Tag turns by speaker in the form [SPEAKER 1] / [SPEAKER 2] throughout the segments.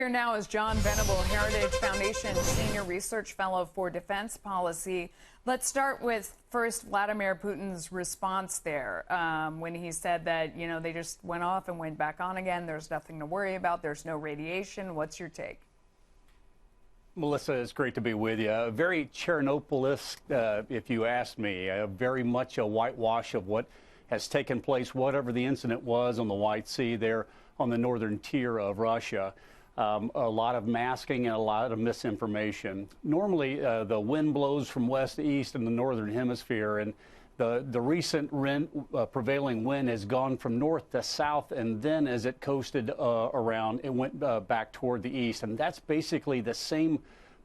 [SPEAKER 1] Here now is John Venable, Heritage Foundation Senior Research Fellow for Defense Policy. Let's start with first Vladimir Putin's response there when he said that, they just went off and went back on again. There's nothing to worry about. There's no radiation. What's your take?
[SPEAKER 2] Melissa, it's great to be with you. Very Chernobyl-esque, if you ask me. Very much a whitewash of what has taken place, whatever the incident was on the White Sea there on the northern tier of Russia. A lot of masking and a lot of misinformation. Normally, the wind blows from west to east in the northern hemisphere, and the recent prevailing wind has gone from north to south, and then as it coasted around, it went back toward the east. And that's basically the same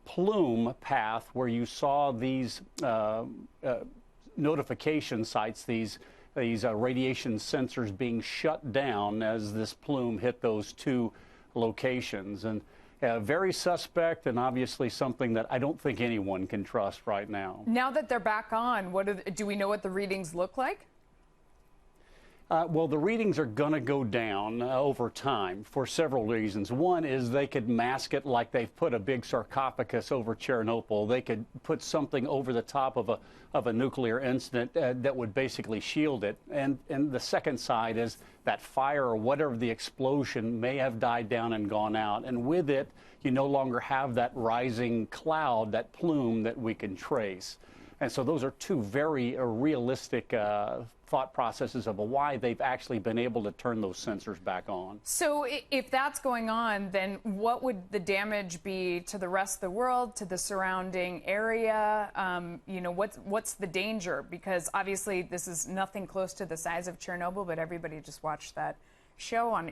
[SPEAKER 2] plume path where you saw these notification sites, these radiation sensors being shut down as this plume hit those two locations. And very suspect, and obviously something that I don't think anyone can trust right now.
[SPEAKER 1] Now that they're back on, do we know what the readings look like?
[SPEAKER 2] Well, the readings are going to go down over time for several reasons. One is they could mask it like they've put a big sarcophagus over Chernobyl. They could put something over the top of a nuclear incident that would basically shield it. And the second side is that fire or whatever the explosion may have died down and gone out. And with it, you no longer have that rising cloud, that plume that we can trace. And so those are two very realistic thought processes of why they've actually been able to turn those sensors back on.
[SPEAKER 1] So if that's going on, then what would the damage be to the rest of the world, to the surrounding area? What's the danger? Because obviously this is nothing close to the size of Chernobyl, but everybody just watched that show on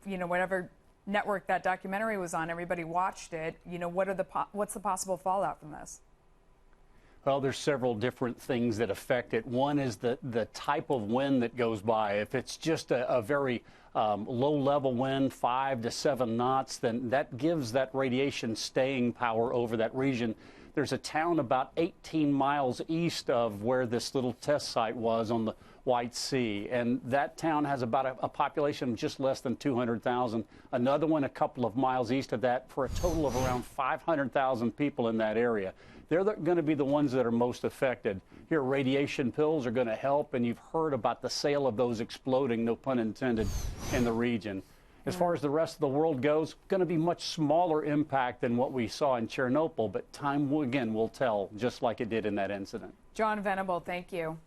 [SPEAKER 1] whatever network that documentary was on. Everybody watched it. What's the possible fallout from this?
[SPEAKER 2] Well, there's several different things that affect it. One is the type of wind that goes by. If it's just a very low-level wind, 5 to 7 knots, then that gives that radiation staying power over that region. There's a town about 18 miles east of where this little test site was on the White Sea, and that town has about a population of just less than 200,000. Another one a couple of miles east of that, for a total of around 500,000 people in that area. They're going to be the ones that are most affected. Here, radiation pills are going to help, and you've heard about the sale of those exploding, no pun intended, in the region. As far as the rest of the world goes, going to be much smaller impact than what we saw in Chernobyl, but time, again, will tell, just like it did in that incident.
[SPEAKER 1] John Venable, thank you.